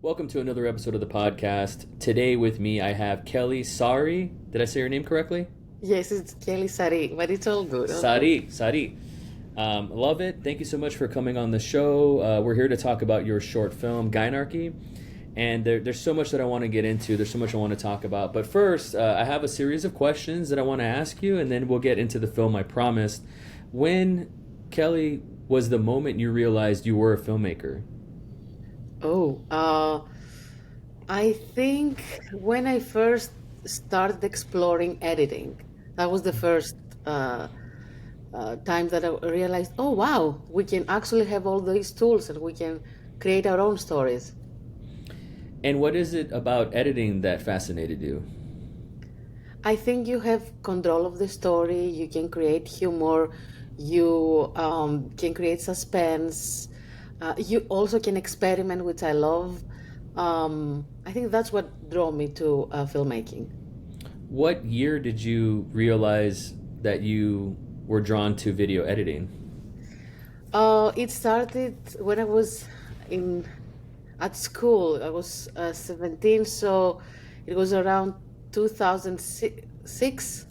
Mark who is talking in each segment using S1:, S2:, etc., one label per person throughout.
S1: Welcome to another episode of the podcast. Today with me I have Kelly Sarri. Did I say your name correctly?
S2: Yes, it's Kelly Sarri, but it's all good. All good.
S1: Sari. Love it. Thank you so much for coming on the show. We're here to talk about your short film, Gynarchy. And there's so much that I want to get into. There's so much I want to talk about. But first, I have a series of questions that I want to ask you, and then we'll get into the film, I promised. When, Kelly, was the moment you realized you were a filmmaker?
S2: Oh, I think when I first started exploring editing, that was the first time that I realized, oh wow, we can actually have all these tools and we can create our own stories.
S1: And what is it about editing that fascinated you?
S2: I think you have control of the story. You can create humor. You can create suspense. You also can experiment, which I love. I think that's what drew me to filmmaking.
S1: What year did you realize that you were drawn to video editing?
S2: It started when I was in at school. I was 17, so it was around 2006.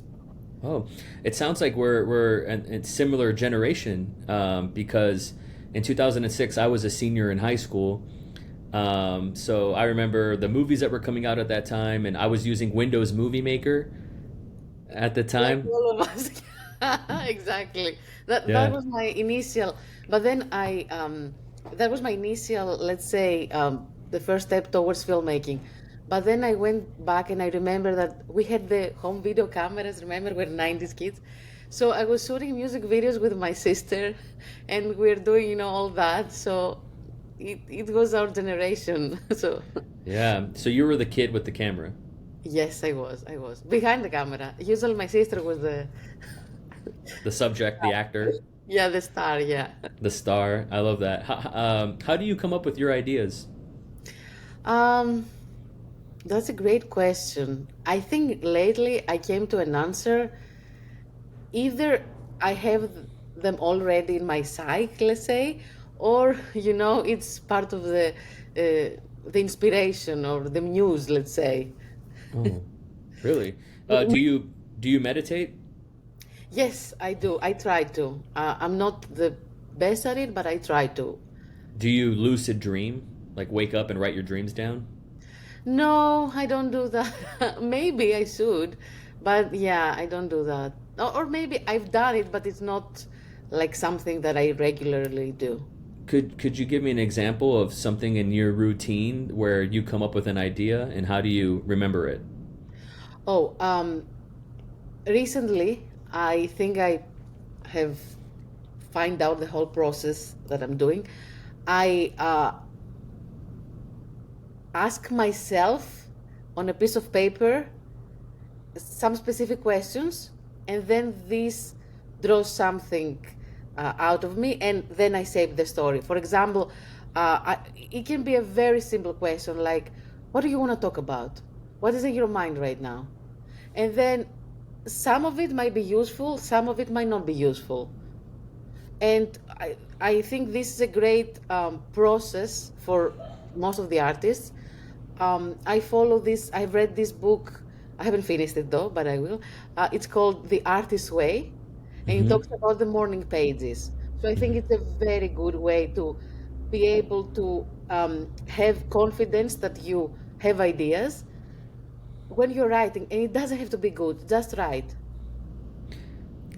S1: Oh, it sounds like we're a similar generation because in 2006 I was a senior in high school. So I remember the movies that were coming out at that time, and I was using Windows Movie Maker at the
S2: Like
S1: time.
S2: all of us. Exactly. That
S1: Yeah.
S2: was my initial, but then that was my initial, let's say, the first step towards filmmaking. But then I went back and I remember that we had the home video cameras, remember, we're 90s kids. So I was shooting music videos with my sister and we're doing, all that. So it was our generation. So
S1: Yeah. So you were the kid with the camera,
S2: yes, I was behind the camera. Usually my sister was the
S1: the subject, the actor,
S2: yeah, the star, yeah.
S1: the star. I love that. How do you come up with your ideas?
S2: Um, that's a great question. I think lately I came to an answer. Either I have them already in my psyche, let's say, or it's part of the inspiration or the muse, let's say.
S1: Oh, really? Do you meditate?
S2: Yes, I do. I try to. I'm not the best at it, but I try to.
S1: Do you lucid dream? Like wake up and write your dreams down?
S2: No, I don't do that. Maybe I should, but yeah, I don't do that. Or maybe I've done it, but it's not like something that I regularly do.
S1: Could you give me an example of something in your routine where you come up with an idea and how do you remember it?
S2: Oh, recently I think I have find out the whole process that I'm doing. I ask myself on a piece of paper some specific questions, and then this draws something out of me, and then I save the story. For example, it can be a very simple question like, what do you want to talk about? What is in your mind right now? And then some of it might be useful, some of it might not be useful. And I think this is a great process for most of the artists. I follow this, I've read this book, I haven't finished it though, but I will. It's called The Artist's Way, and it
S1: Mm-hmm.
S2: talks about the morning pages. So I think it's a very good way to be able to have confidence that you have ideas when you're writing, and it doesn't have to be good, just write.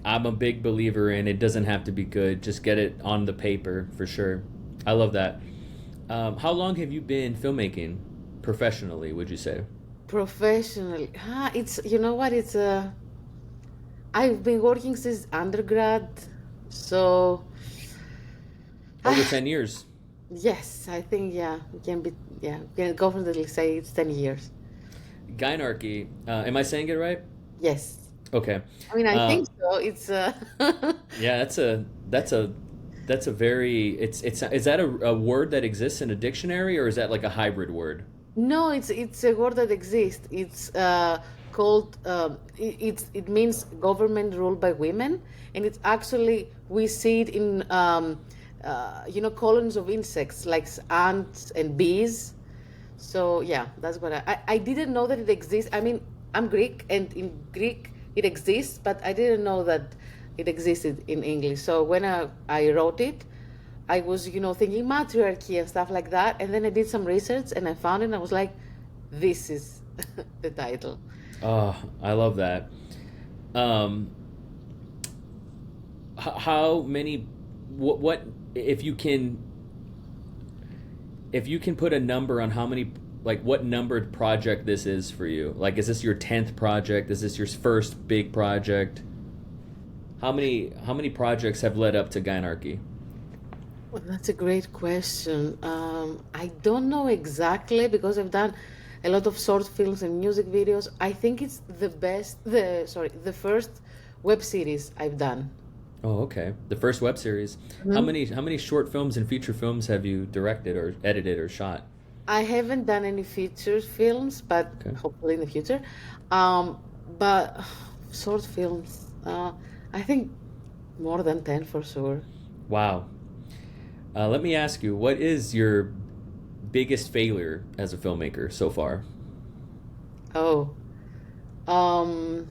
S1: I'm a big believer in it doesn't have to be good, just get it on the paper for sure. I love that. How long have you been filmmaking professionally, would you say?
S2: Professionally, it's, you know what, I've been working since undergrad, so
S1: Over 10 years.
S2: yes, I think, yeah, we can confidently say it's 10 years.
S1: Gynarchy, am I saying it right?
S2: Yes.
S1: Okay.
S2: I mean, I
S1: Uh,
S2: think so. It's
S1: yeah, that's a very it's is that a word that exists in a dictionary or is that like a hybrid word?
S2: no, it's a word that exists. It's called it means government ruled by women, and it's actually we see it in colonies of insects like ants and bees. So yeah, that's what I didn't know that it exists. I mean, I'm Greek, and in Greek it exists, but I didn't know that it existed in English. So when I wrote it, I was, thinking matriarchy and stuff like that. And then I did some research and I found it and I was like, this is the title.
S1: Oh, I love that. Um, how many? What if you can put a number on how many, like what numbered project this is for you? Like, is this your 10th project? Is this your first big project? How many projects have led up to Gynarchy?
S2: Well, that's a great question. I don't know exactly because I've done a lot of short films and music videos. I think it's the first web series I've done.
S1: Oh, okay. The first web series. How many short films and feature films have you directed or edited or shot?
S2: I haven't done any feature films, but
S1: Okay.
S2: hopefully in the future. Um, but short films, I think more than 10 for sure.
S1: Wow. Let me ask you, what is your biggest failure as a filmmaker so far?
S2: Oh, um,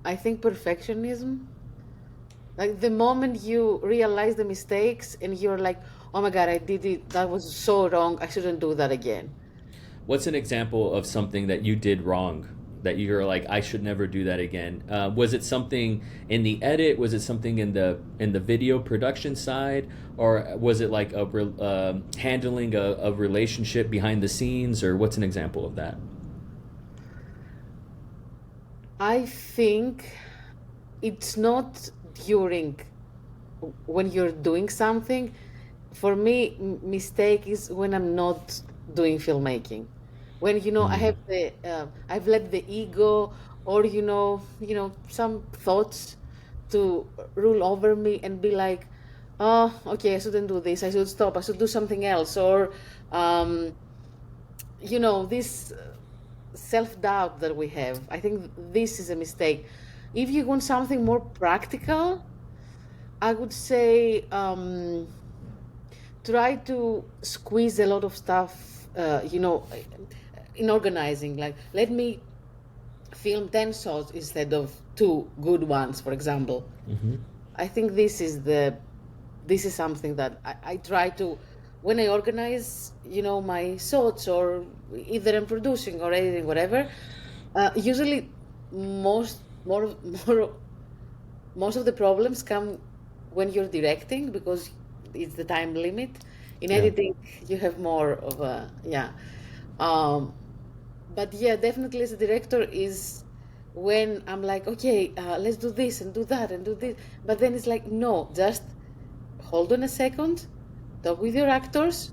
S2: I think perfectionism. Like the moment you realize the mistakes and you're like, oh my God, I did it. That was so wrong. I shouldn't do that again.
S1: What's an example of something that you did wrong that you're like, I should never do that again? Was it something in the edit? Was it something in the video production side, or was it like handling a relationship behind the scenes, or what's an example of that?
S2: I think it's not during when you're doing something. For me, mistake is when I'm not doing filmmaking. When I
S1: Mm.
S2: have I've let the ego or some thoughts to rule over me and be like, oh, okay, I shouldn't do this. I should stop. I should do something else. Or, um, this self-doubt that we have. I think this is a mistake. If you want something more practical, I would say try to squeeze a lot of stuff, in organizing. Like, let me film 10 shots instead of two good ones, for example.
S1: Mm-hmm.
S2: I think this is something that I try to, when I organize, my shots, or either I'm producing or editing, whatever. Usually, most more more most of the problems come when you're directing because it's the time limit. In
S1: Yeah.
S2: editing, you have more of a, yeah. Um, but yeah, definitely as a director is when I'm like, okay, let's do this and do that and do this. But then it's like, no, just hold on a second, talk with your actors,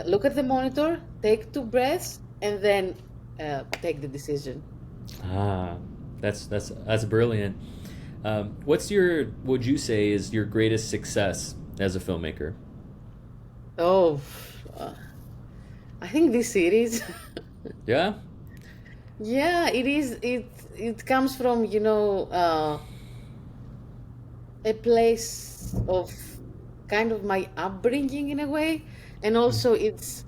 S2: look at the monitor, take two breaths, and then take the decision.
S1: Ah, that's brilliant. Would you say is your greatest success as a filmmaker?
S2: Oh, uh, I think this series.
S1: Yeah.
S2: Yeah, it is. It comes from a place of kind of my upbringing in a way, and also it's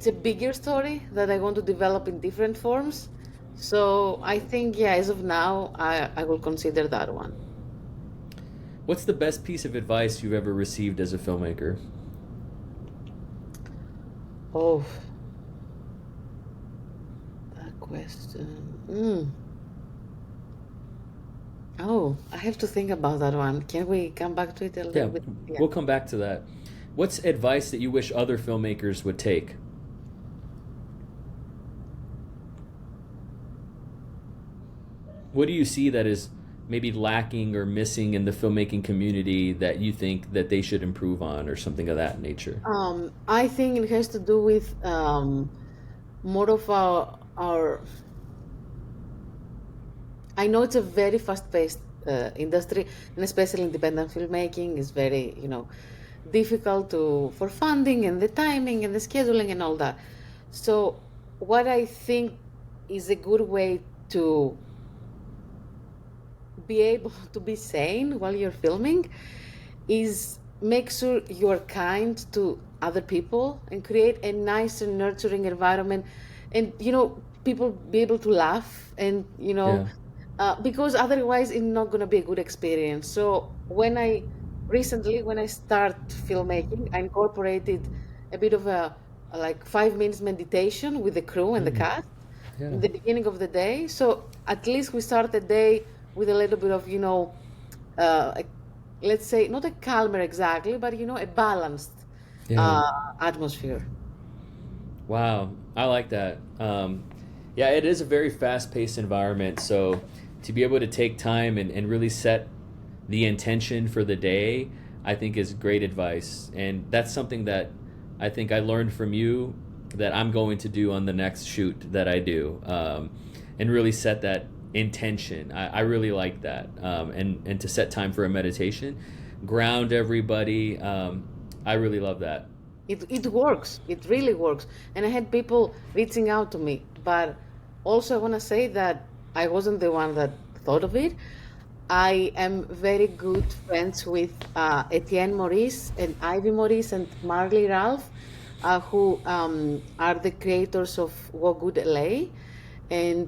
S2: a bigger story that I want to develop in different forms. So I think, yeah, as of now, I will consider that one.
S1: What's the best piece of advice you've ever received as a filmmaker?
S2: Oh, that question. Oh, I have to think about that one. Can we come back to it a
S1: Yeah,
S2: little bit? Yeah.
S1: we'll come back to that. What's advice that you wish other filmmakers would take? What do you see that is maybe lacking or missing in the filmmaking community that you think that they should improve on, or something of that nature?
S2: I think it has to do with more of our. I know it's a very fast-paced industry, and especially independent filmmaking is very, difficult for funding and the timing and the scheduling and all that. So, what I think is a good way to be able to be sane while you're filming is make sure you're kind to other people and create a nice and nurturing environment, and people be able to laugh, and
S1: Yeah.
S2: because otherwise it's not going to be a good experience. So when I start filmmaking, I incorporated a bit of a like 5 minutes meditation with the crew and the
S1: Mm.
S2: cast
S1: Yeah.
S2: in the beginning of the day. So at least we start the day with a little bit of, uh, a- let's say not a calmer exactly, but a balanced
S1: Yeah.
S2: uh, atmosphere.
S1: Wow, I like that. Yeah, it is a very fast-paced environment, so to be able to take time and really set the intention for the day, I think is great advice. And that's something that I think I learned from you that I'm going to do on the next shoot that I do, and really set that intention. I really like that, and to set time for a meditation, ground everybody. I really love that.
S2: It works. It really works. And I had people reaching out to me, but also I want to say that I wasn't the one that thought of it. I am very good friends with Etienne Maurice and Ivy Maurice and Marley Ralph, who are the creators of WalkGood LA. And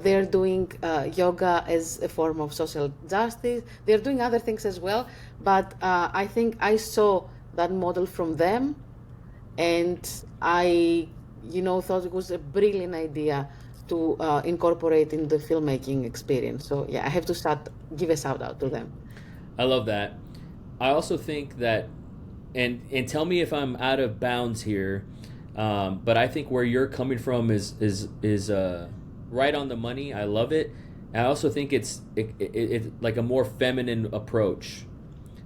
S2: they're doing yoga as a form of social justice. They're doing other things as well, but I think I saw that model from them, and I, thought it was a brilliant idea to incorporate in the filmmaking experience. So yeah, I have to give a shout out to them.
S1: I love that. I also think that, and tell me if I'm out of bounds here, but I think where you're coming from is right on the money. I love it. I also think it's like a more feminine approach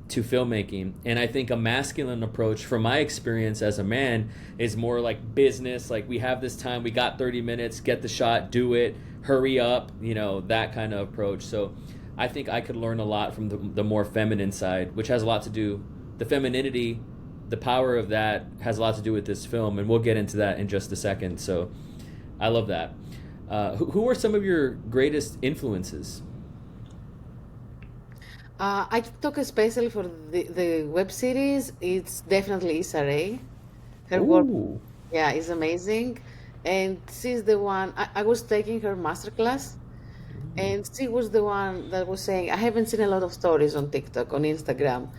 S1: to filmmaking, and I think a masculine approach, from my experience as a man, is more like business. Like, we have this time, we got 30 minutes, get the shot, do it, hurry up, that kind of approach. So I think I could learn a lot from the more feminine side, which has a lot to do, the femininity, the power of that has a lot to do with this film, and we'll get into that in just a second. So I love that. Who are some of your greatest influences?
S2: I can talk especially for the web series. It's definitely Sarri. Her work,
S1: Ooh.
S2: yeah, is amazing. And she's the one, I was taking her masterclass, and she was the one that was saying, I haven't seen a lot of stories on TikTok, on Instagram.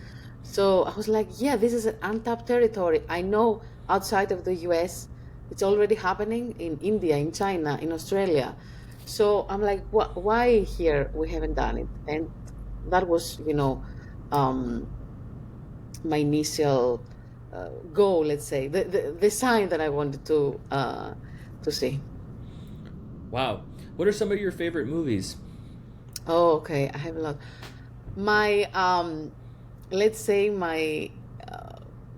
S2: So I was like, yeah, this is an untapped territory. I know outside of the US, it's already happening in India, in China, in Australia. So I'm like, why here we haven't done it? And that was, um, my initial goal, let's say, the sign that I wanted to see.
S1: Wow. What are some of your favorite movies?
S2: Oh, okay. I have a lot. My let's say my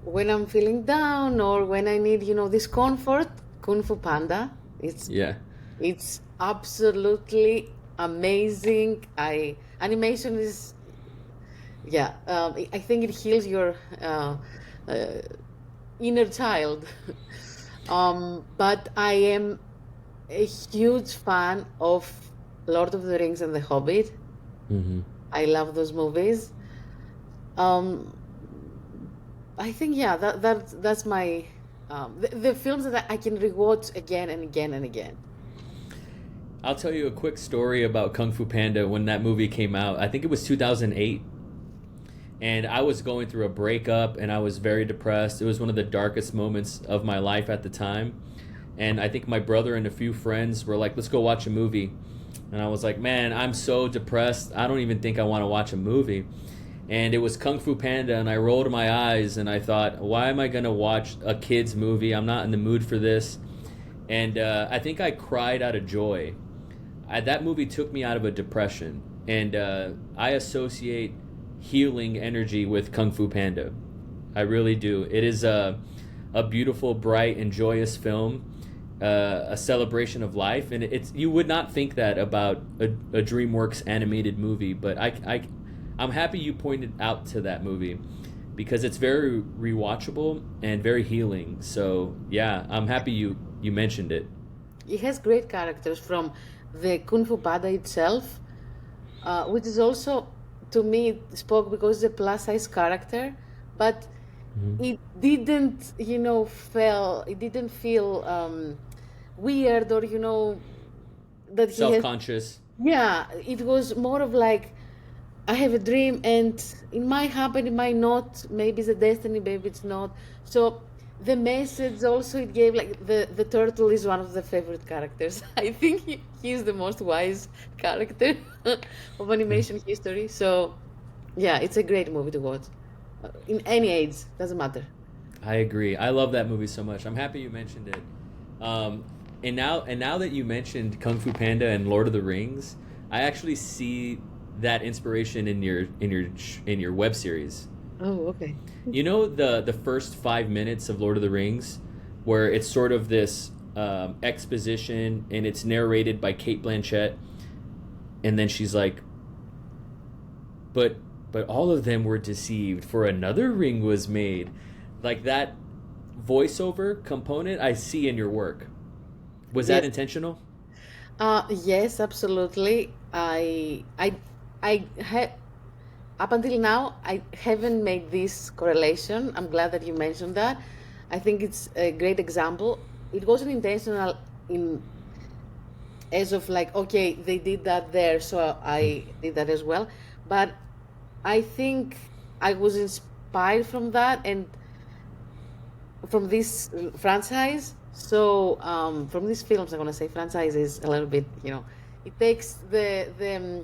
S2: when I'm feeling down or when I need, discomfort, Kung Fu Panda.
S1: Yeah.
S2: It's absolutely amazing. I Animation is, yeah. I think it heals your uh, inner child. But I am a huge fan of Lord of the Rings and The Hobbit.
S1: Mm-hmm.
S2: I love those movies. Um, I think, yeah, that's my the films that I can rewatch again and again and again.
S1: I'll tell you a quick story about Kung Fu Panda when that movie came out. I think it was 2008. And I was going through a breakup and I was very depressed. It was one of the darkest moments of my life at the time. And I think my brother and a few friends were like, let's go watch a movie. And I was like, man, I'm so depressed. I don't even think I want to watch a movie. And it was Kung Fu Panda, and I rolled my eyes and I thought, why am I going to watch a kid's movie? I'm not in the mood for this. And I think I cried out of joy. That movie took me out of a depression. And I associate healing energy with Kung Fu Panda. I really do. It is a beautiful, bright, and joyous film, a celebration of life, and you would not think that about a DreamWorks animated movie, but I'm happy you pointed out to that movie because it's very rewatchable and very healing. So yeah, I'm happy you mentioned it.
S2: It has great characters from the Kung Fu Panda itself, which is also, to me, it spoke because it's a plus size character, but it didn't, it didn't feel weird, or that he has.
S1: Self-conscious.
S2: Yeah, it was more of like, I have a dream, and it might happen, it might not. Maybe it's a destiny, maybe it's not. So the message also it gave, like the turtle is one of the favorite characters. I think he's the most wise character of animation history. So yeah, it's a great movie to watch. In any age, doesn't matter.
S1: I agree. I love that movie so much. I'm happy you mentioned it. And now that you mentioned Kung Fu Panda and Lord of the Rings, I actually see that inspiration in your web series.
S2: Oh, okay.
S1: You know the first 5 minutes of Lord of the Rings, where it's sort of this exposition, and it's narrated by Cate Blanchett, and then she's like, but all of them were deceived, for another ring was made. Like that voiceover component I see in your work. Was that intentional?
S2: Yes, absolutely. Up until now, I haven't made this correlation. I'm glad that you mentioned that. I think it's a great example. It wasn't intentional as of like, okay, they did that there, so I did that as well. But I think I was inspired from that and from this franchise. So from these films, I'm gonna say franchise is a little bit, it takes the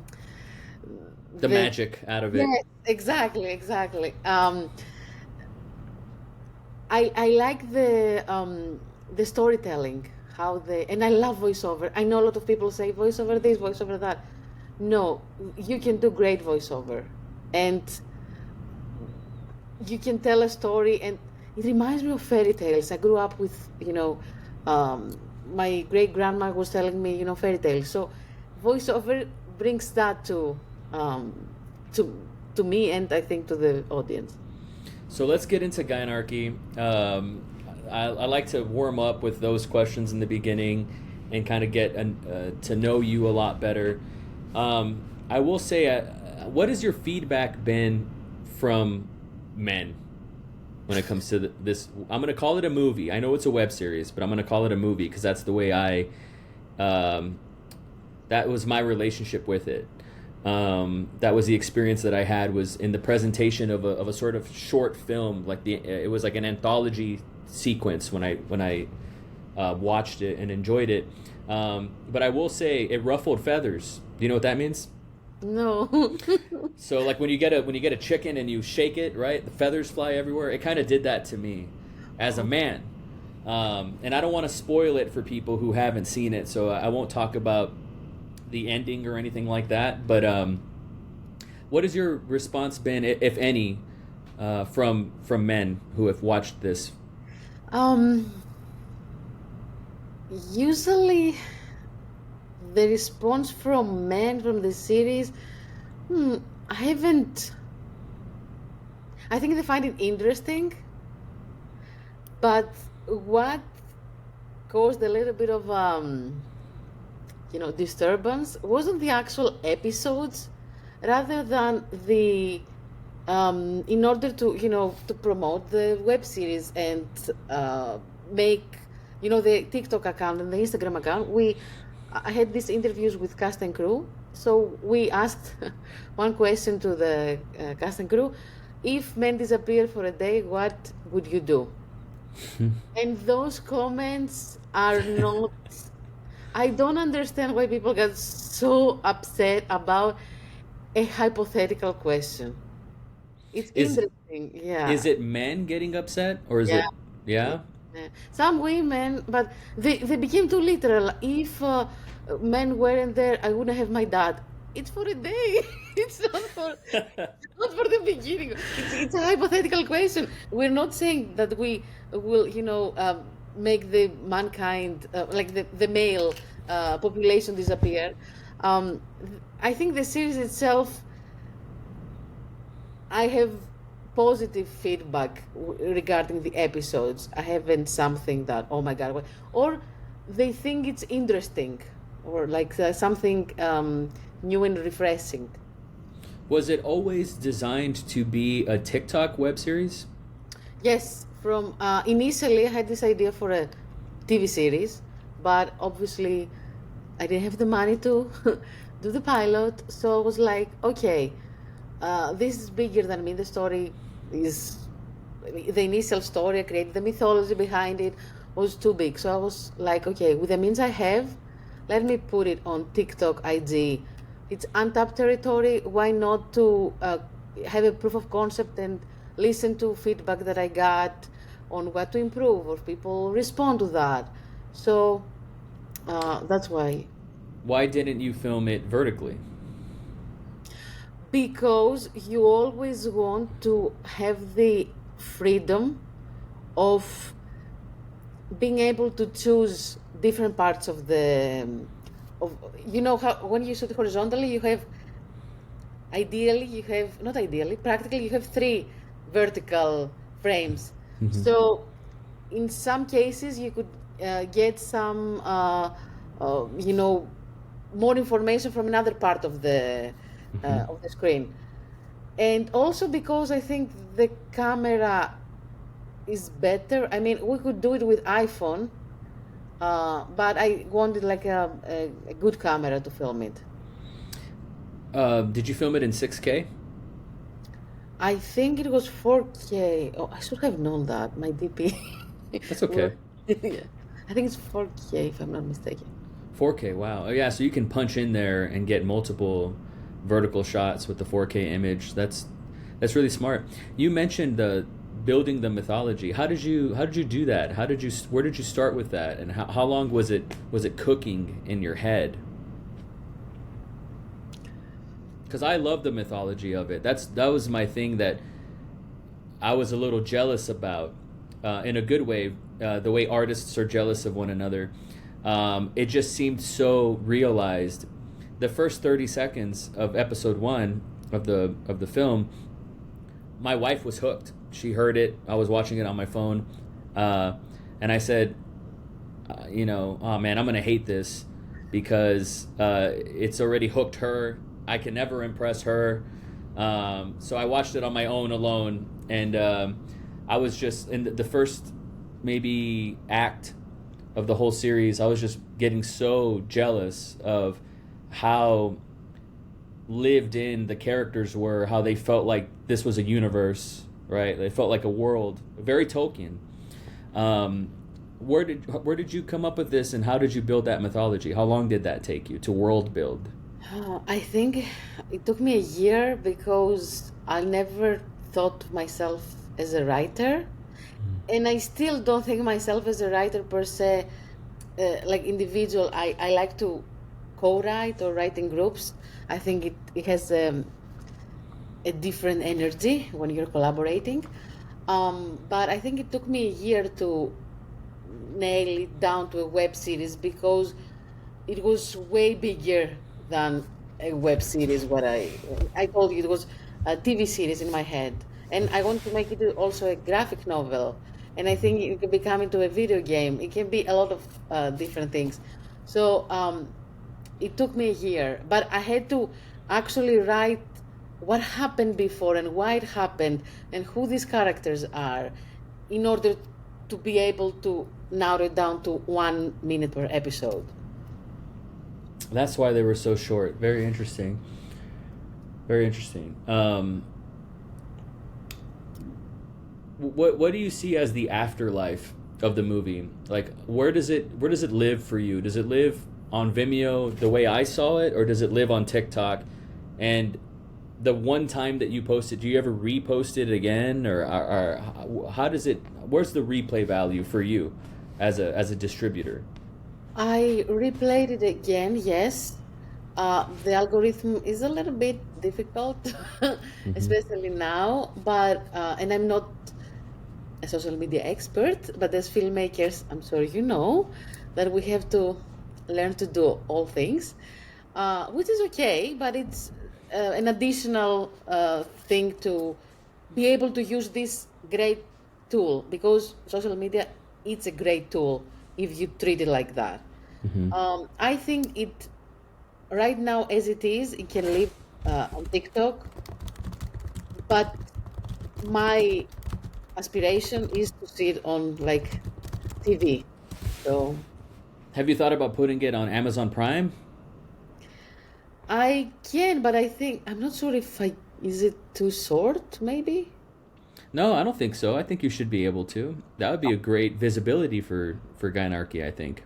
S1: magic out of it.
S2: Yes, exactly. I like the storytelling, and I love voiceover. I know a lot of people say voiceover this, voiceover that. No, you can do great voiceover, and you can tell a story, and it reminds me of fairy tales. I grew up with, my great grandma was telling me, fairy tales. So voiceover brings that to me, and I think to the audience.
S1: So let's get into Gynarchy. I like to warm up with those questions in the beginning and kind of get to know you a lot better. I will say, what has your feedback been from men when it comes to this? I'm going to call it a movie. I know it's a web series, but I'm going to call it a movie because that's the way that was my relationship with it. That was the experience that I had, was in the presentation of a sort of short film, it was like an anthology sequence when I watched it and enjoyed it. But I will say it ruffled feathers. Do you know what that means?
S2: No.
S1: So like when you get a chicken and you shake it, right? The feathers fly everywhere. It kind of did that to me as a man. And I don't want to spoil it for people who haven't seen it, so I won't talk about the ending or anything like that. But what has your response been, if any, from men who have watched this?
S2: Usually the response from men from the series, I haven't. I think they find it interesting, but what caused a little bit of disturbance wasn't the actual episodes, rather than the in order to promote the web series and make the TikTok account and the Instagram account. I had these interviews with cast and crew, so we asked one question to the cast and crew: if men disappear for a day, what would you do? And those comments are not. I don't understand why people get so upset about a hypothetical question. It's interesting, yeah.
S1: Is it men getting upset, or is it? Yeah.
S2: Some women, but they became too literal. If men weren't there, I wouldn't have my dad. It's for a day. It's not for the beginning. It's a hypothetical question. We're not saying that we will, make the mankind, like the male population disappear. I think the series itself, I have positive feedback regarding the episodes. I haven't something that, oh my God, or they think it's interesting, or like something new and refreshing.
S1: Was it always designed to be a TikTok web series?
S2: Yes, from initially I had this idea for a TV series, but obviously I didn't have the money to do the pilot, so I was like, okay, this is bigger than me. The story is the initial story. I created the mythology behind it was too big, so I was like, okay, with the means I have, let me put it on TikTok, IG. It's untapped territory. Why not to have a proof of concept and listen to feedback that I got on what to improve, or people respond to that. So that's why.
S1: Why didn't you film it vertically?
S2: Because you always want to have the freedom of being able to choose different parts of the of how when you shoot horizontally you have not ideally, practically you have 3 vertical frames. So in some cases you could get some more information from another part of the screen. And also because I think the camera is better. I mean, we could do it with iPhone, but I wanted like a good camera to film it.
S1: Did you film it in 6K?
S2: I think it was 4K. Oh, I should have known that. My DP.
S1: That's okay.
S2: Yeah. I think it's 4K if I'm not mistaken.
S1: 4K, wow. Oh, yeah, so you can punch in there and get multiple vertical shots with the 4K image. That's really smart. You mentioned building the mythology. How did you do that? Where did you start with that? And how long was it cooking in your head? Because I love the mythology of it. That was my thing that I was a little jealous about, in a good way. The way artists are jealous of one another. It just seemed so realized. The first 30 seconds of episode 1 of the film, my wife was hooked. She heard it. I was watching it on my phone, and I said, oh man, I'm gonna hate this because it's already hooked her. I can never impress her. So I watched it on my own alone, and I was just in the first maybe act of the whole series. I was just getting so jealous of how lived in the characters were, how they felt like this was a universe, right? They felt like a world, very Tolkien. Where did you come up with this, and how did you build that mythology? How long did that take you to world build?
S2: I think it took me a year because I never thought of myself as a writer, and I still don't think myself as a writer per se, like individual. I like to co-write or write in groups. I think it has a different energy when you're collaborating. But I think it took me a year to nail it down to a web series because it was way bigger than a web series. What I told you, it was a TV series in my head, and I want to make it also a graphic novel. And I think it can become into a video game. It can be a lot of different things. So it took me a year, but I had to actually write what happened before and why it happened and who these characters are in order to be able to narrow it down to 1 minute per episode.
S1: That's why they were so short. Very interesting. Very interesting. What do you see as the afterlife of the movie? Like, where does it live for you? Does it live on Vimeo the way I saw it, or does it live on TikTok? And the one time that you post it, do you ever repost it again, or how does it? Where's the replay value for you as a distributor?
S2: I replayed it again. Yes, the algorithm is a little bit difficult, especially now. But and I'm not a social media expert, but as filmmakers, I'm sure you know that we have to learn to do all things, which is okay, but it's an additional thing to be able to use this great tool, because social media, it's a great tool if you treat it like that. I think it right now as it is, it can live on TikTok but my aspiration is to see it on like TV. So
S1: Have you thought about putting it on Amazon Prime?
S2: I can, but I think I'm not sure if I is it too short, maybe.
S1: No, I don't think so. I think you should be able to. That would be a great visibility for Gynarchy, I think.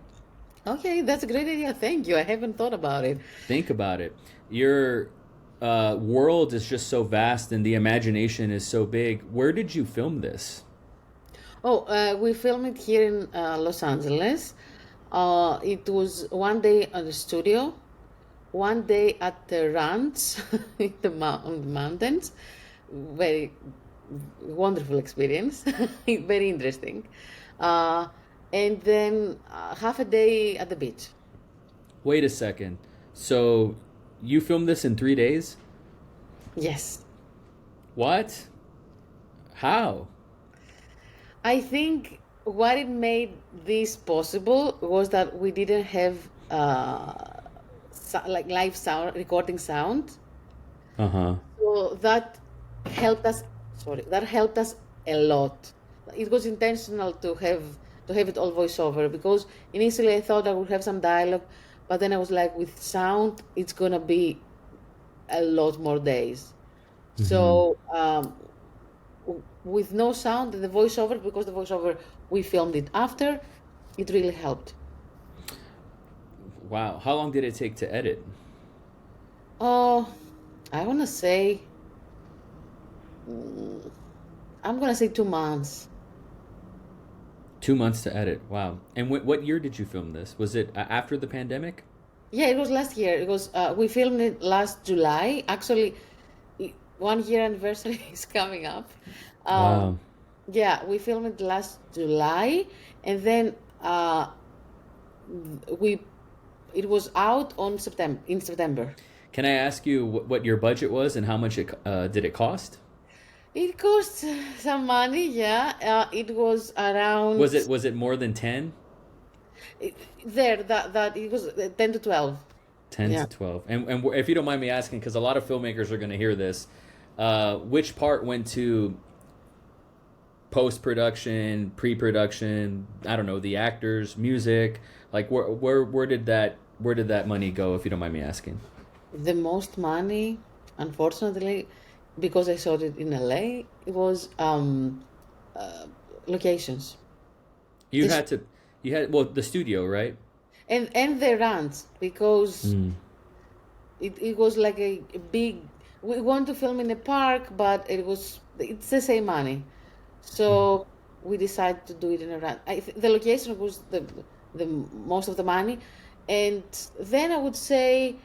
S2: Okay, that's a great idea. Thank you. I haven't thought about it.
S1: Think about it. Your world is just so vast and the imagination is so big. Where did you film this?
S2: Oh, we filmed it here in Los Angeles. It was one day at the studio, one day at the ranch in on the mountains. Very wonderful experience, very interesting. Uh, and then half a day at the beach.
S1: Wait a second. So you filmed this in 3 days?
S2: Yes.
S1: What? How?
S2: I think what it made this possible was that we didn't have like live sound, recording sound.
S1: Uh-huh.
S2: So that helped us. Sorry, that helped us a lot. It was intentional to have it all voiceover because initially I thought I would have some dialogue, but then I was like, with sound, it's gonna be a lot more days. So with no sound, the voiceover, because the voiceover we filmed it after, it really helped.
S1: Wow. How long did it take to edit?
S2: Oh, I wanna say, I'm gonna say 2 months.
S1: 2 months to edit. Wow. And what year did you film this? Was it after the pandemic?
S2: Yeah, it was last year. It was we filmed it last July. Actually, 1 year anniversary is coming up.
S1: Wow.
S2: Yeah, we filmed it last July, and then we it was out on September.
S1: Can I ask you what your budget was and how much it did it cost?
S2: It cost some money, yeah. It was around
S1: Was it more than 10?
S2: that it was 10 to 12.
S1: 10
S2: Yeah.
S1: to 12. And if you don't mind me asking, because a lot of filmmakers are going to hear this, which part went to post-production, pre-production, I don't know, the actors, music, like where did that money go, if you don't mind me asking?
S2: The most money, unfortunately, because I shot it in LA, it was locations.
S1: You
S2: This,
S1: had to you had well the studio, right?
S2: and the rents, because it was like a big. We want to film in a park, but it's the same money, so we decided to do it in a rent. The location was the most of the money, and then I would say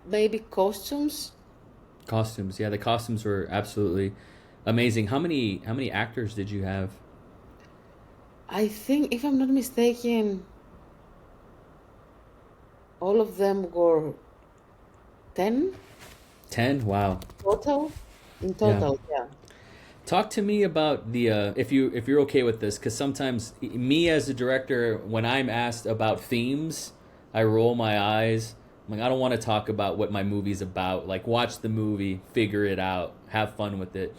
S2: maybe costumes.
S1: Costumes. Yeah, the costumes were absolutely amazing. How many actors did you have?
S2: I think, if I'm not mistaken, all of them were 10
S1: 10? Wow.
S2: total. In
S1: Yeah.
S2: total, yeah.
S1: Talk to me about the if you're okay with this, because sometimes me as a director, when I'm asked about themes, I roll my eyes. I'm like, I don't want to talk about what my movie's about. Like, watch the movie, figure it out, have fun with it.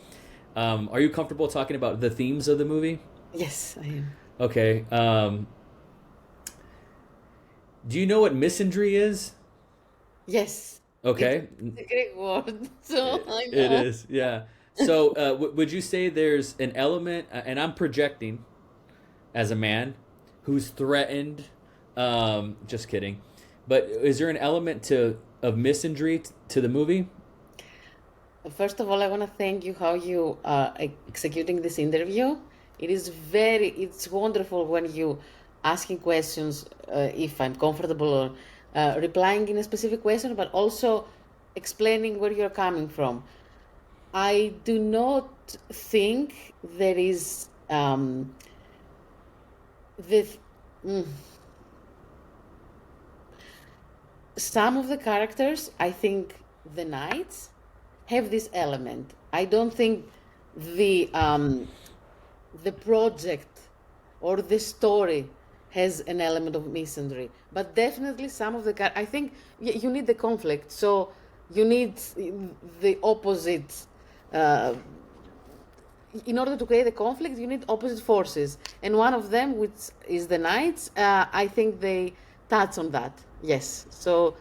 S1: Are you comfortable talking about the themes of the movie?
S2: Yes, I am.
S1: Okay. Do you know what misandry is?
S2: Yes,
S1: Okay.
S2: it's a Greek word, so I
S1: It
S2: know.
S1: is, yeah. So, would you say there's an element, and I'm projecting as a man who's threatened? Just kidding. But is there an element of misandry to the movie?
S2: First of all, I want to thank you how you are executing this interview. It's wonderful when you asking questions, if I'm comfortable, or replying in a specific question, but also explaining where you're coming from. I do not think there is the some of the characters. I think the knights have this element. I don't think the project or the story has an element of misandry, but definitely some of the I think you need the conflict, so you need the opposite uh, in order to create a conflict, you need opposite forces, and one of them, which is the knights, I think they touch on that. Yes. So,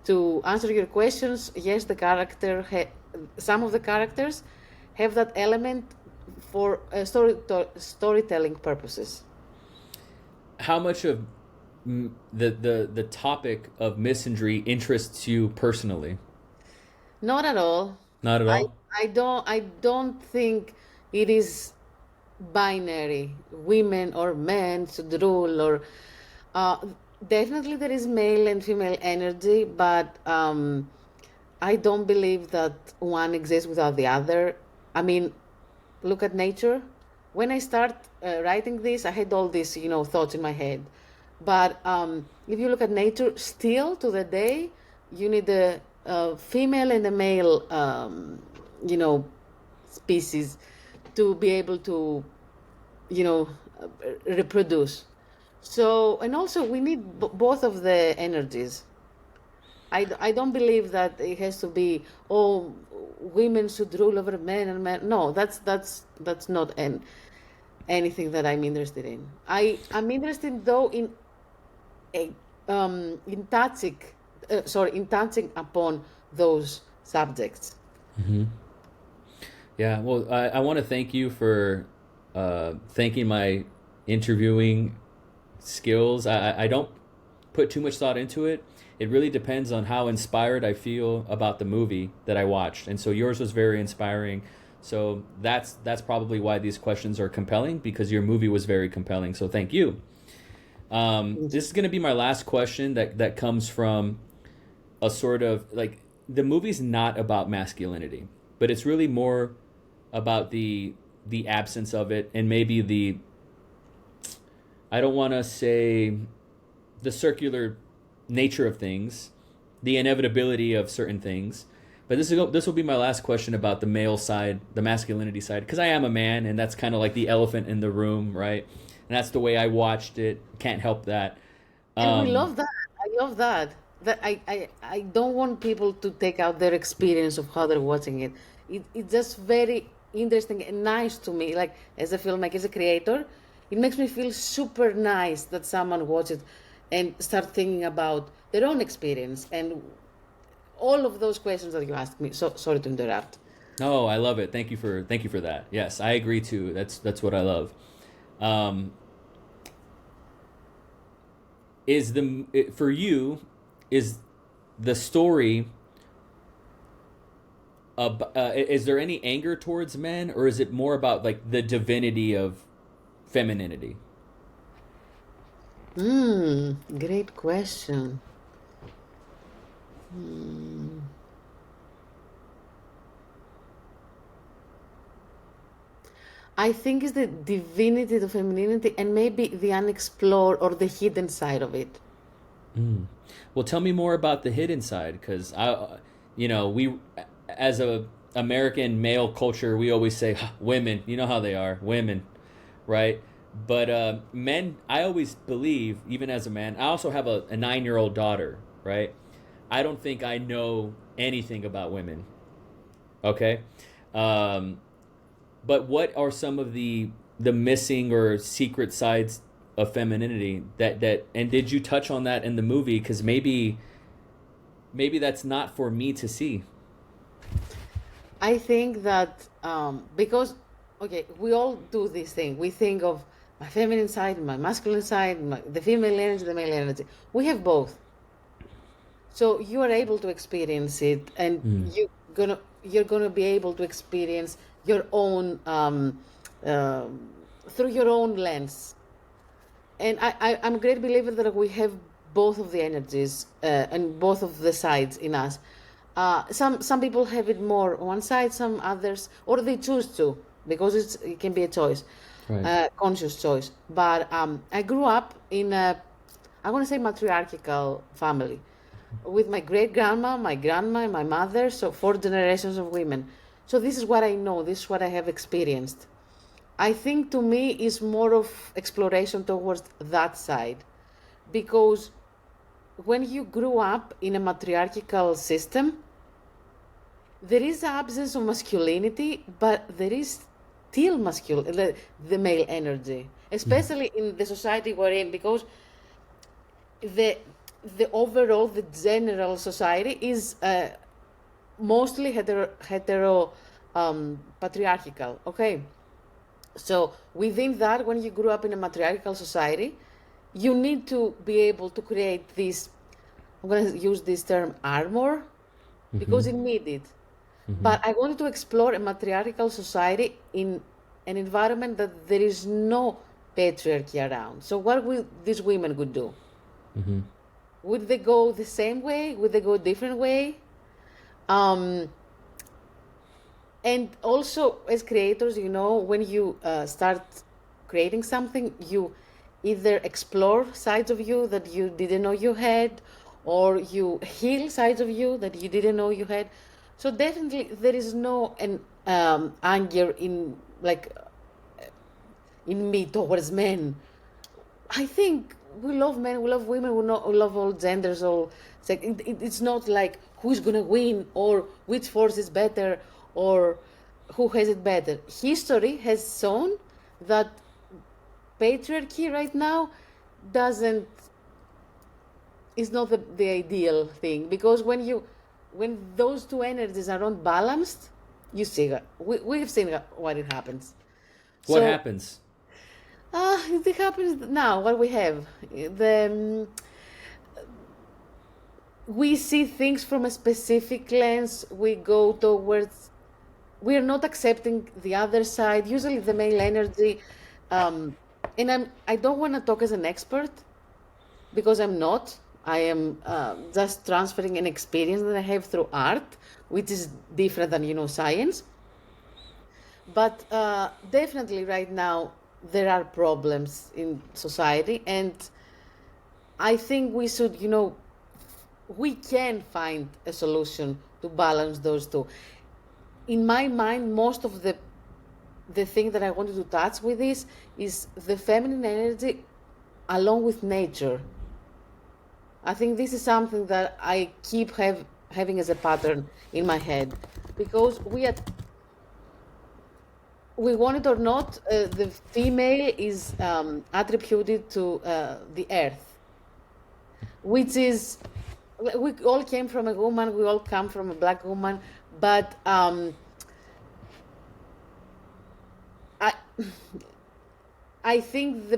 S2: to answer your questions, yes, some of the characters have that element for storytelling purposes.
S1: How much of the topic of misandry interests you personally?
S2: Not at all.
S1: Not at
S2: I
S1: all.
S2: I don't think it is binary, women or men should rule, or uh, definitely there is male and female energy, but I don't believe that one exists without the other. I mean, look at nature. When I start writing this, I had all these, thoughts in my head. But if you look at nature, still to the day, you need a female and a male, you know, species to be able to, you know, reproduce. So, and also we need both of the energies. I don't believe that it has to be, oh, women should rule over men and men. No, that's not anything that I'm interested in. I'm interested though a, in touching upon those subjects.
S1: Yeah, well, I want to thank you for thanking my interviewing skills. I don't put too much thought into it. It really depends on how inspired I feel about the movie that I watched. And so yours was very inspiring. So that's probably why these questions are compelling, because your movie was very compelling. So thank you. This is going to be my last question that comes from a sort of like, the movie's not about masculinity, but it's really more about the absence of it, and maybe the, I don't want to say the circular nature of things, the inevitability of certain things. But this will be my last question about the male side, the masculinity side, because I am a man, and that's kind of like the elephant in the room, right? And that's the way I watched it. Can't help that.
S2: And we love that. I love that. That I don't want people to take out their experience of how they're watching it. It's just very interesting and nice to me. Like, as a filmmaker, as a creator, it makes me feel super nice that someone watches it and start thinking about their own experience and all of those questions that you asked me. So sorry to interrupt.
S1: No, I love it. Thank you for that. Yes, I agree too. That's what I love. For you, is the story is there any anger towards men, or is it more about like the divinity of femininity?
S2: Great question. I think it's the divinity, the femininity, and maybe the unexplored or the hidden side of it.
S1: Well, tell me more about the hidden side, because we, as a American male culture, we always say women. You know how they are, women, right? But men, I always believe, even as a man, I also have a 9-year-old daughter, right? I don't think I know anything about women. Okay, but what are some of the missing or secret sides of femininity that and did you touch on that in the movie? Because maybe that's not for me to see.
S2: I think that because, okay, we all do this thing. We think of my feminine side, my masculine side, the female energy, the male energy. We have both. So you are able to experience it, and you're gonna be able to experience your own through your own lens. And I'm a great believer that we have both of the energies and both of the sides in us. Some people have it more on one side, some others, or they choose to, because it can be a choice,
S1: Right.
S2: conscious choice. But I grew up in I want to say matriarchal family, with my great grandma, my grandma, and my mother. So 4 generations of women. So this is what I know. This is what I have experienced. I think to me is more of exploration towards that side, because when you grew up in a matriarchal system, there is absence of masculinity, but there is still the male energy, especially in the society we're in, because the overall, the general society is mostly hetero patriarchal. Okay, so within that, when you grew up in a matriarchal society, you need to be able to create this. I'm going to use this term armor because it needed. But I wanted to explore a matriarchal society in an environment that there is no patriarchy around. So what will these women would do? Would they go the same way? Would they go a different way? And also, as creators, you know, when you start creating something, you either explore sides of you that you didn't know you had, or you heal sides of you that you didn't know you had. So definitely, there is no anger in me towards men. I think we love men, we love women, we love all genders. It's not like who's gonna win or which force is better or who has it better. History has shown that patriarchy right now is not the ideal thing, because when those two energies are not balanced, you see we've seen what it happens.
S1: What happens?
S2: It happens now. What we have, we see things from a specific lens. We go towards. We are not accepting the other side. Usually, the male energy, and I don't want to talk as an expert, because I'm not. I am just transferring an experience that I have through art, which is different than science. But definitely, right now, there are problems in society, and I think we should, we can find a solution to balance those two. In my mind, most of the thing that I wanted to touch with this is the feminine energy along with nature. I think this is something that I keep having as a pattern in my head, because we want it or not, the female is attributed to the earth, which is, we all came from a woman, we all come from a black woman, but I think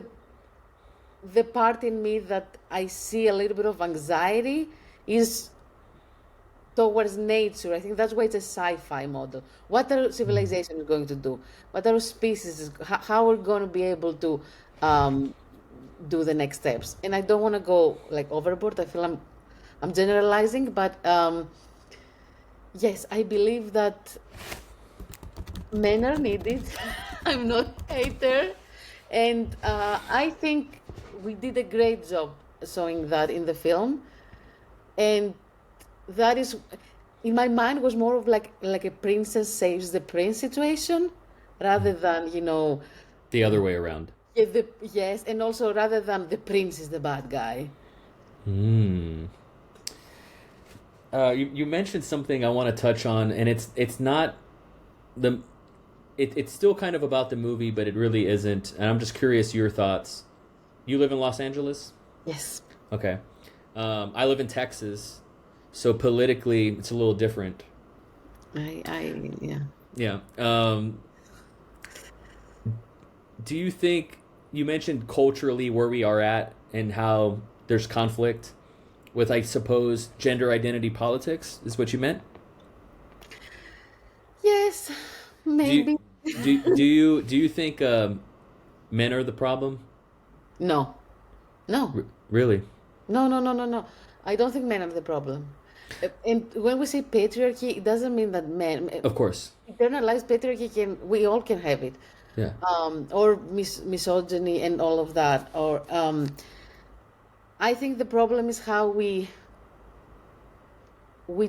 S2: the part in me that I see a little bit of anxiety is towards nature. I think that's why it's a sci-fi model. What are civilizations going to do? What are species? How are we going to be able to do the next steps? And I don't want to go overboard. I feel I'm generalizing, but yes, I believe that men are needed. I'm not a hater, and I think we did a great job showing that in the film, and that is, in my mind, was more of like a princess saves the prince situation, rather than
S1: the other way around.
S2: Yes, and also rather than the prince is the bad guy.
S1: You mentioned something I want to touch on, and it's not it's still kind of about the movie, but it really isn't. And I'm just curious your thoughts. You live in Los Angeles?
S2: Yes.
S1: Okay. I live in Texas, so politically it's a little different. Yeah. Do you think, you mentioned culturally where we are at and how there's conflict with, I suppose, gender identity politics is what you meant?
S2: Yes, maybe.
S1: Do you think men are the problem?
S2: No.
S1: Really?
S2: No. I don't think men are the problem. And when we say patriarchy, it doesn't mean that men.
S1: Of course.
S2: Internalized patriarchy we all can have it.
S1: Yeah.
S2: Or misogyny and all of that. Or I think the problem is how we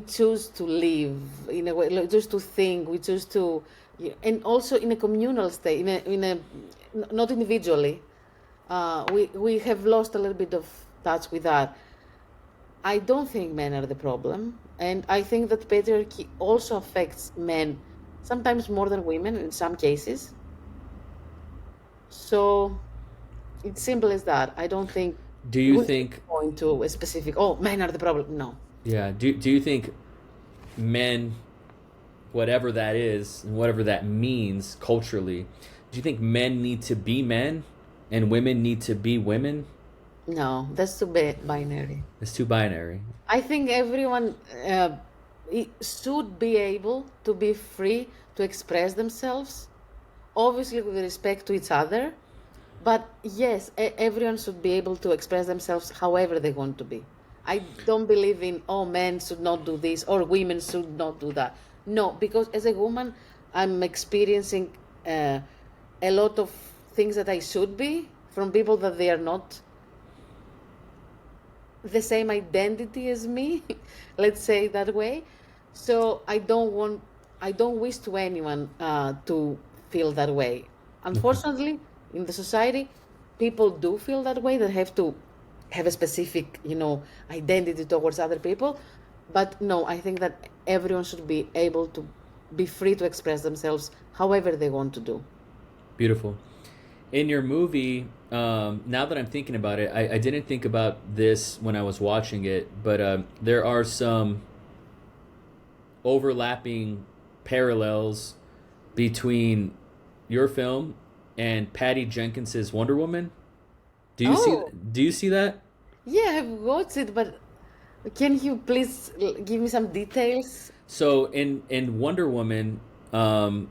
S2: choose to live in a way, we choose to think, we choose to, and also in a communal state, not individually. We have lost a little bit of touch with that. I don't think men are the problem. And I think that patriarchy also affects men, sometimes more than women in some cases. So it's simple as that. I don't think
S1: Do you
S2: we should
S1: think,
S2: point to a specific, oh, men are the problem. No.
S1: yeah, do you think men, whatever that is and whatever that means culturally, do you think men need to be men and women need to be women?
S2: No, that's too binary.
S1: It's too binary.
S2: I think everyone should be able to be free to express themselves, obviously with respect to each other. But yes, everyone should be able to express themselves however they want to be. I don't believe in, oh, men should not do this or women should not do that. No, because as a woman, I'm experiencing a lot of things that I should be from people that they are not the same identity as me, let's say that way. So I don't wish to anyone to feel that way. Unfortunately, in the society, people do feel that way. They have to have a specific, identity towards other people. But no, I think that everyone should be able to be free to express themselves however they want to do.
S1: Beautiful. In your movie, now that I'm thinking about it, I didn't think about this when I was watching it, but there are some overlapping parallels between your film and Patty Jenkins's Wonder Woman. Do you
S2: Oh,
S1: see that?
S2: yeah, I've watched it, but can you please give me some details?
S1: So in Wonder Woman, I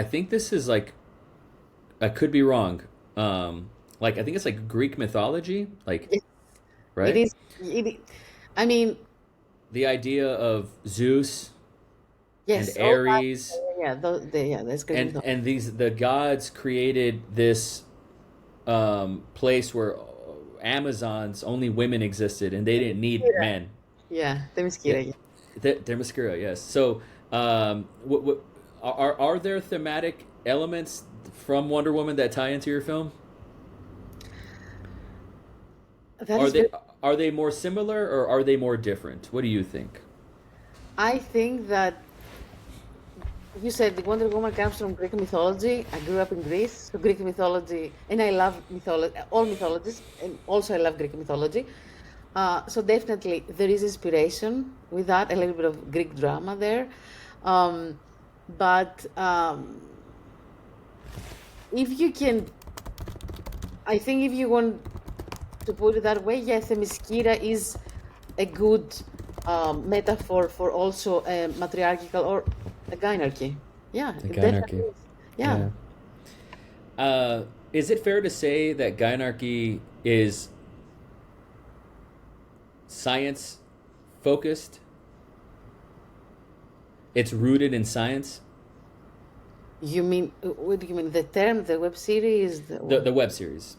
S1: think this is like, I could be wrong. Like I think it's like Greek mythology, like,
S2: It, it
S1: right?
S2: is. I mean,
S1: The idea of Zeus and
S2: yes, all that.
S1: Ares,
S2: Yeah, yeah, that's great.
S1: and the gods created this place where Amazons, only women existed and they didn't need men.
S2: Yeah,
S1: Yeah,
S2: Themyscira. Yeah.
S1: Themyscira, yes. So, what are there thematic elements from Wonder Woman that tie into your film?
S2: That
S1: Are
S2: is
S1: they
S2: very.
S1: are they more similar or are they more different? What do you think?
S2: I think that you said the Wonder Woman comes from Greek mythology. I grew up in Greece, so Greek mythology, and I love mythology, all mythologies, and also I love Greek mythology. So definitely there is inspiration with that, a little bit of Greek drama there. Um, but if you can, I think if you want to put it that way, yes, Themyscira is a good metaphor for also a matriarchal or a gynarchy. Yeah,
S1: The
S2: it definitely
S1: Gynarchy.
S2: is. Yeah,
S1: Yeah. Is it fair to say that Gynarchy is science focused? It's rooted in science.
S2: you mean, what do you mean? The term, the web series,
S1: The web series.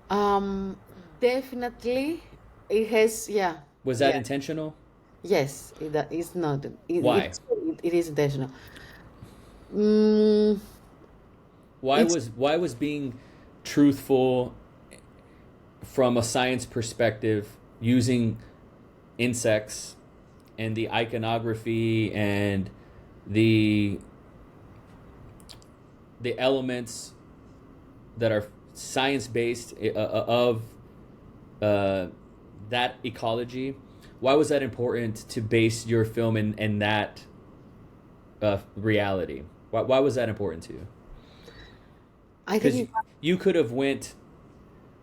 S2: um, definitely it has, yeah,
S1: Was that
S2: yeah,
S1: intentional?
S2: yes, it's not,
S1: Why?
S2: it is intentional. Mm, it's,
S1: Why was being truthful from a science perspective using insects and the iconography and the the elements that are science based of uh, that ecology? Why was that important to base your film in that reality? Why was that important to you?
S2: I
S1: Because
S2: think
S1: you could have went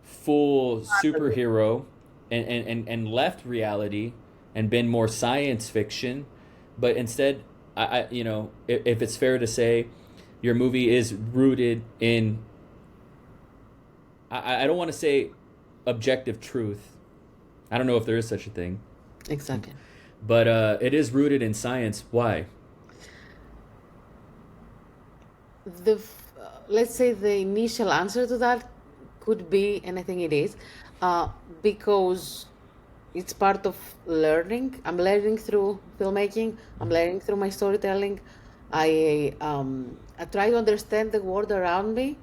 S1: full superhero and left reality and been more science fiction, but instead, if it's fair to say, your movie is rooted in, I don't want to say objective truth. I don't know if there is such a thing,
S2: exactly.
S1: but it is rooted in science. Why?
S2: Let's say the initial answer to that could be, and I think it is, because it's part of learning. I'm learning through filmmaking. I'm learning through my storytelling. I try to understand the world around me,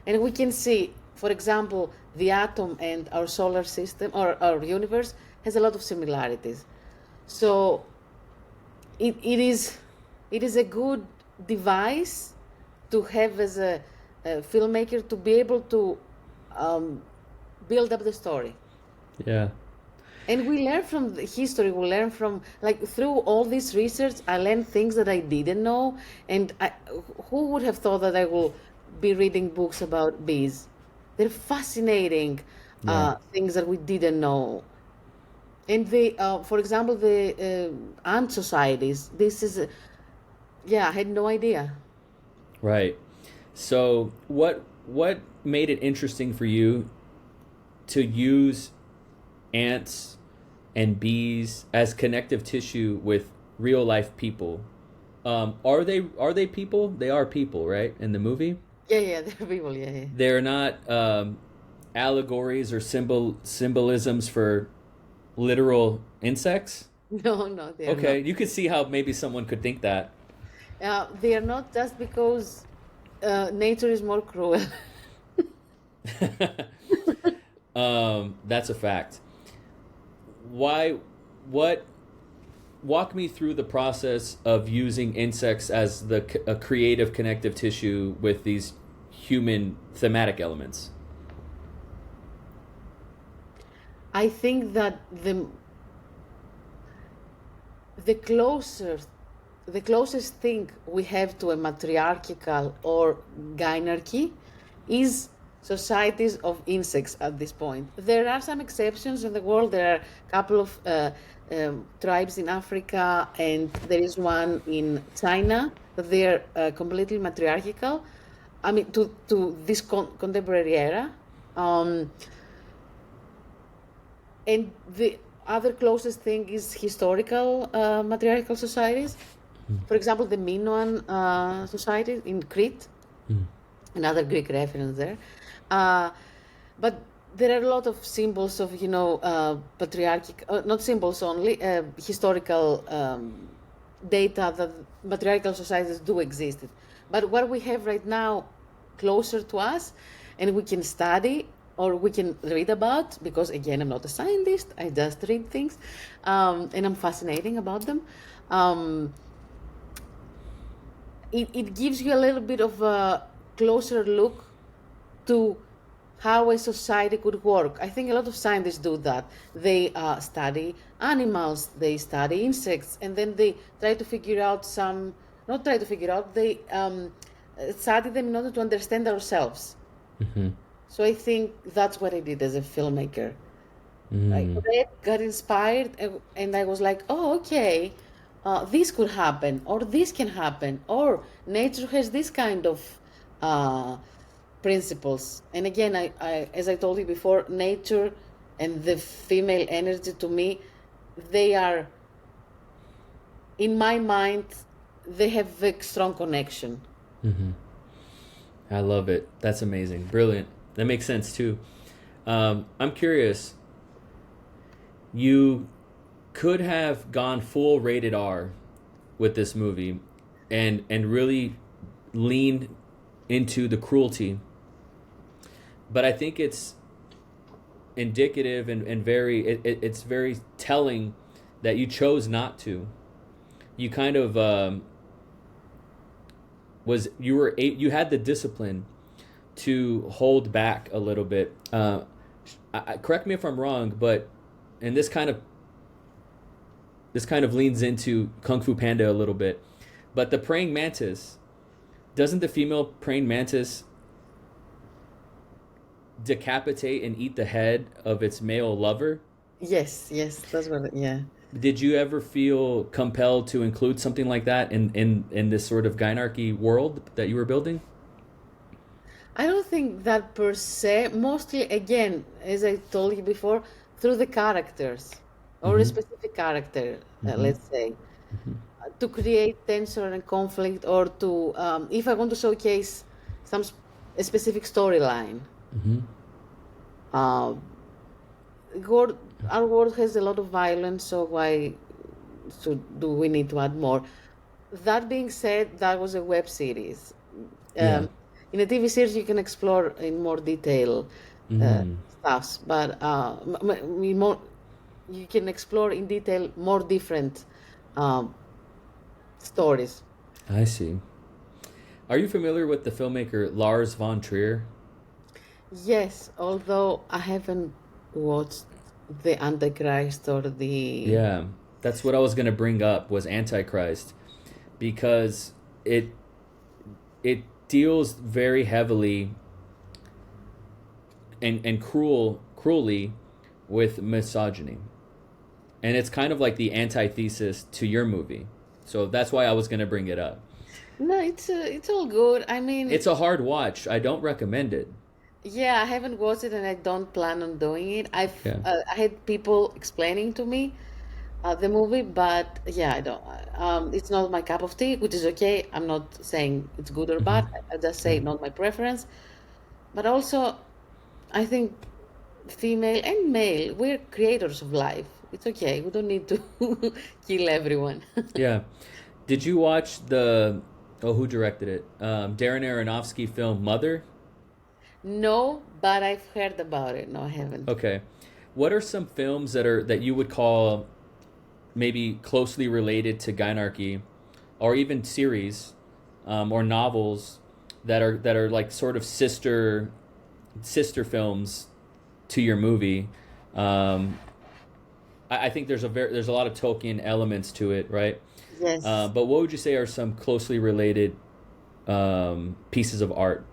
S2: and we can see for example, the atom and our solar system or our universe has a lot of similarities. So it is a good device to have as a filmmaker to be able to build up the story.
S1: Yeah.
S2: And we learn from the history, we learn from, like, through all this research, I learned things that I didn't know. And who would have thought that I will be reading books about bees? They're fascinating things that we didn't know. And they, for example, the ant societies, this is, I had no idea.
S1: Right. So what made it interesting for you to use ants and bees as connective tissue with real life people? Are they people? They are people, right? In the movie?
S2: Yeah, they're people, yeah.
S1: They're not allegories or symbolisms for literal insects?
S2: No, they are
S1: Okay,
S2: not.
S1: you could see how maybe someone could think that.
S2: They are not, just because nature is more cruel.
S1: That's a fact. Walk me through the process of using insects as a creative connective tissue with these human thematic elements.
S2: I think that the closest thing we have to a matriarchal or gynarchy is societies of insects at this point. There are some exceptions in the world. There are a couple of tribes in Africa, and there is one in China. They're completely matriarchal. I mean, to this contemporary era. And the other closest thing is historical matriarchal societies. For example, the Minoan society in Crete, another Greek reference there. But there are a lot of symbols of, patriarchic, not symbols only, historical data that matriarchal societies do exist. But what we have right now closer to us, and we can study or we can read about, because again, I'm not a scientist, I just read things, and I'm fascinating about them. It gives you a little bit of a closer look to how a society could work. I think a lot of scientists do that. They study animals, they study insects, and then they try to figure out they study them in order to understand ourselves.
S1: Mm-hmm.
S2: So I think that's what I did as a filmmaker. I read, got inspired, and I was like, oh, okay, this could happen, or this can happen, or nature has this kind of principles. And again, I as I told you before, nature and the female energy, to me, they are, in my mind, they have a strong connection.
S1: Mm-hmm. I love it. That's amazing. Brilliant. That makes sense too. I'm curious. You could have gone full rated R with this movie and really leaned into the cruelty. But I think it's indicative and it's very telling that you chose not to. You kind of you had the discipline to hold back a little bit. Correct me if I'm wrong, but and this kind of leans into Kung Fu Panda a little bit. But the praying mantis, doesn't the female praying mantis decapitate and eat the head of its male lover?
S2: Yes, that's what. Yeah.
S1: Did you ever feel compelled to include something like that in this sort of Gynarchy world that you were building?
S2: I don't think that per se. Mostly, again, as I told you before, through the characters or a specific character, let's say, to create tension and conflict, or to, if I want to showcase a specific storyline. Our world has a lot of violence, so why do we need to add more? That being said, that was a web series.
S1: Yeah.
S2: in a TV series you can explore in more detail stuffs, but more you can explore in detail more different stories.
S1: I see. Are you familiar with the filmmaker Lars von Trier?
S2: Yes, although I haven't watched the Antichrist or the.
S1: Yeah, that's what I was gonna bring up was Antichrist, because it deals very heavily and cruelly with misogyny, and it's kind of like the antithesis to your movie. So that's why I was gonna bring it up.
S2: No, it's all good. I mean,
S1: It's a hard watch. I don't recommend it.
S2: yeah, I haven't watched it and I don't plan on doing it.
S1: Yeah.
S2: I had people explaining to me the movie, but yeah, I don't. It's not my cup of tea, which is okay. I'm not saying it's good or bad. I just say not my preference. But also, I think female and male, we're creators of life. It's okay. We don't need to kill everyone.
S1: Yeah. Did you watch the who directed it? Darren Aronofsky film Mother?
S2: No, but I've heard about it. No, I haven't.
S1: Okay. What are some films that you would call maybe closely related to Gynarchy, or even series, or novels that are like sort of sister films to your movie? I think there's a lot of Tolkien elements to it, right?
S2: Yes.
S1: But what would you say are some closely related pieces of art?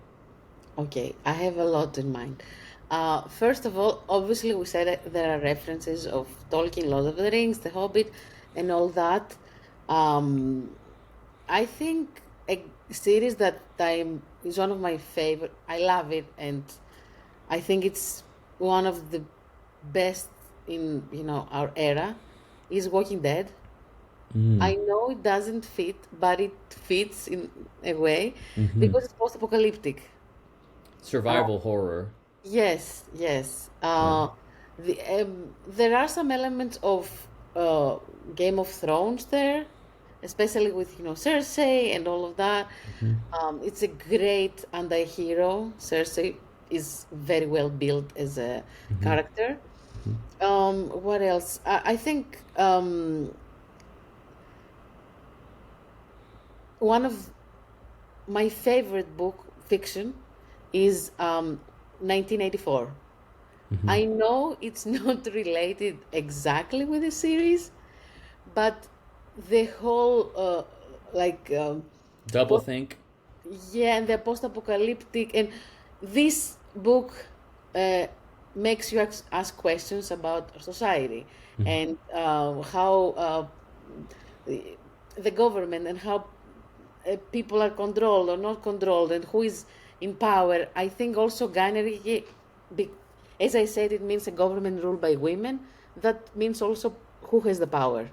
S2: Okay, I have a lot in mind. First of all, obviously, we said that there are references of Tolkien, Lord of the Rings, The Hobbit, and all that. I think a series that is one of my favorite. I love it, and I think it's one of the best in our era. Is Walking Dead. I know it doesn't fit, but it fits in a way because it's post-apocalyptic.
S1: Survival horror.
S2: Yes, yes. There are some elements of Game of Thrones there, especially with Cersei and all of that. It's a great anti-hero. Cersei is very well built as a character. What else? I think one of my favorite book fiction is 1984. I know it's not related exactly with the series, but the whole
S1: Double think.
S2: yeah, and the post-apocalyptic, and this book makes you ask questions about our society and how the government and how people are controlled or not controlled and who is in power. I think also Gynarchy, as I said, it means a government ruled by women. That means also who has the power.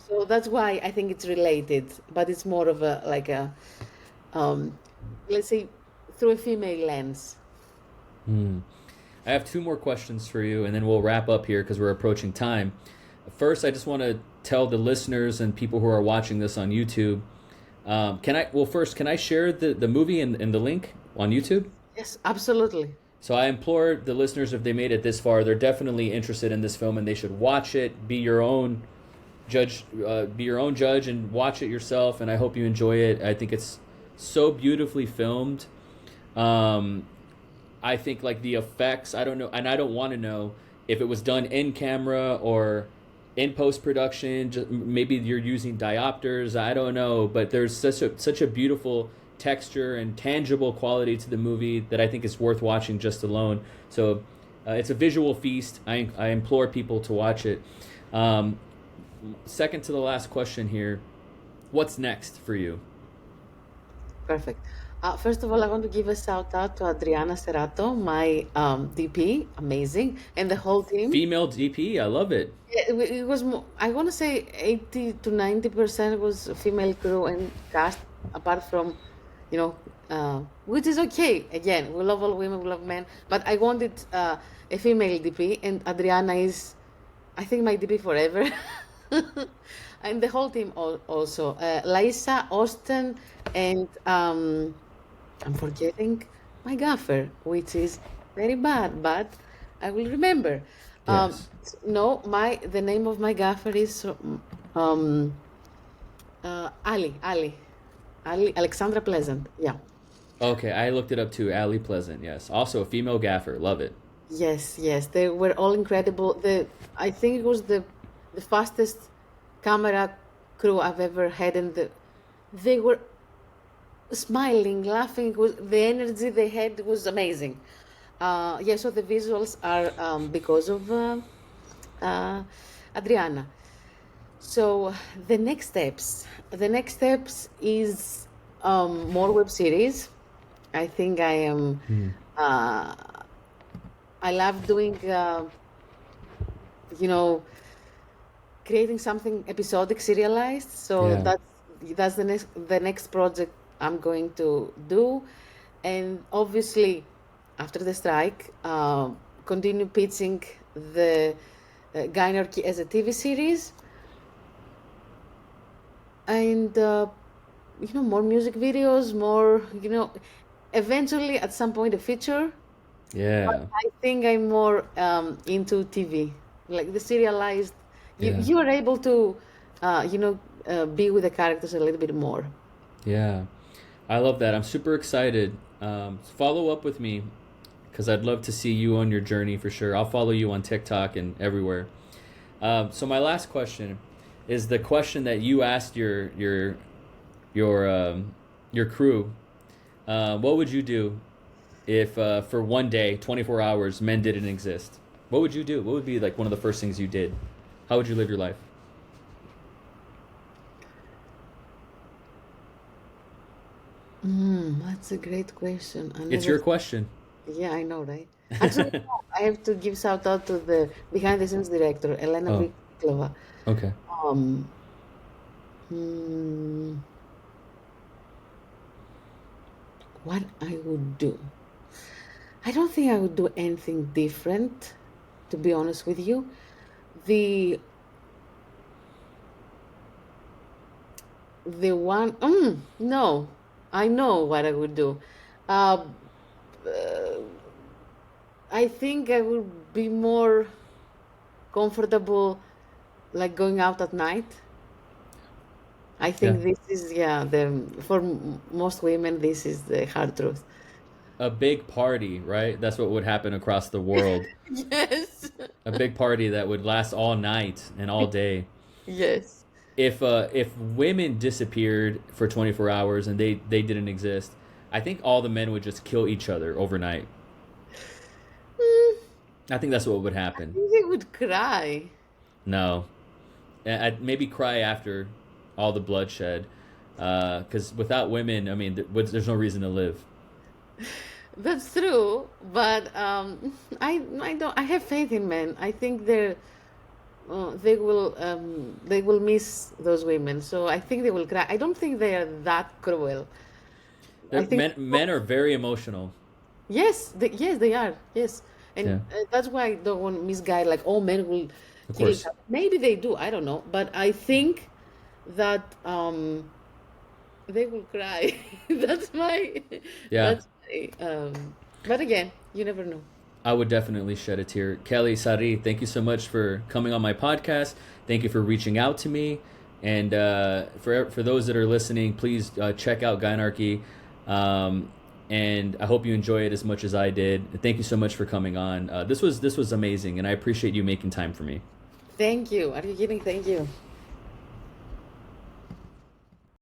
S2: So that's why I think it's related, but it's more of a let's say, through a female lens.
S1: I have two more questions for you, and then we'll wrap up here because we're approaching time. First, I just want to tell the listeners and people who are watching this on YouTube. Can I share the movie and the link on YouTube?
S2: Yes, absolutely.
S1: So I implore the listeners, if they made it this far, they're definitely interested in this film and they should watch it, be your own judge and watch it yourself, and I hope you enjoy it. I think it's so beautifully filmed. I think like the effects, I don't know, and I don't want to know if it was done in camera or in post-production. Maybe you're using diopters, I don't know, but there's such a beautiful texture and tangible quality to the movie that I think is worth watching just alone. So it's a visual feast. I implore people to watch it. Second to the last question here, what's next for you?
S2: Perfect. First of all, I want to give a shout out to Adriana Serrato, my DP, amazing, and the whole team.
S1: Female DP, I love it.
S2: It was, I want to say 80 to 90% was female crew and cast, apart from, which is okay. Again, we love all women, we love men, but I wanted a female DP, and Adriana is, I think, my DP forever. And the whole team also. Laisa, Austin, and I'm forgetting my gaffer, which is very bad, but I will remember. Um,
S1: Yes.
S2: no, the name of my gaffer is um, Ali, Alexandra Pleasant. Yeah.
S1: Okay, I looked it up too. Allie Pleasant, yes. Also a female gaffer. Love it.
S2: Yes, yes, they were all incredible. I think it was the fastest camera crew I've ever had, and they were smiling, laughing. It was, the energy they had was amazing. Yeah, so the visuals are because of Adriana. So the next steps is more web series. I think I am. Uh, I love doing, you know, creating something episodic, serialized. So
S1: Yeah.
S2: that's the next project I'm going to do, and obviously, after the strike, continue pitching the Gynarchy as a TV series, and more music videos, more eventually at some point a feature.
S1: Yeah.
S2: I think I'm more into TV, like the serialized. You
S1: Yeah.
S2: you are able to, be with the characters a little bit more.
S1: Yeah. I love that. I'm super excited. Follow up with me because I'd love to see you on your journey for sure. I'll follow you on TikTok and everywhere. So my last question is the question that you asked your crew. What would you do if for one day, 24 hours, men didn't exist? What would you do? What would be like one of the first things you did? How would you live your life?
S2: That's a great question. I
S1: It's
S2: never.
S1: your question.
S2: Yeah, I know, right? Actually, no, I have to give shout out to the behind the scenes director, Elena
S1: Oh,
S2: Briklova.
S1: okay.
S2: Um, hmm, what I would do? I don't think I would do anything different, to be honest with you. The the one, no, I know what I would do. Uh, uh, I think I would be more comfortable, like going out at night. I
S1: Yeah.
S2: think this is, yeah, for most women, this is the hard truth.
S1: A big party, right? That's what would happen across the world.
S2: Yes.
S1: A big party that would last all night and all day.
S2: Yes.
S1: If women disappeared for 24 hours and they didn't exist, I think all the men would just kill each other overnight.
S2: Mm,
S1: I think that's what would
S2: I
S1: happen.
S2: think they would cry.
S1: No, I'd maybe cry after all the bloodshed, because without women, I mean, there's no reason to live.
S2: That's true, but I don't. I have faith in men. I think they will miss those women. So I think they will cry. I don't think they are that cruel. I think
S1: Men are very emotional.
S2: yes, they are. Yes, and
S1: Yeah,
S2: that's why I don't want Miss Guy like all men will
S1: of
S2: kill each
S1: course.
S2: other. Maybe they do. I don't know, but I think that they will cry. That's my.
S1: Yeah,
S2: That's my. But again, you never know.
S1: I would definitely shed a tear. Kelly, Sarri, thank you so much for coming on my podcast. Thank you for reaching out to me. And for those that are listening, please check out Gynarchy. And I hope you enjoy it as much as I did. Thank you so much for coming on. This was amazing, and I appreciate you making time for me.
S2: Thank you. Are you kidding? Thank you.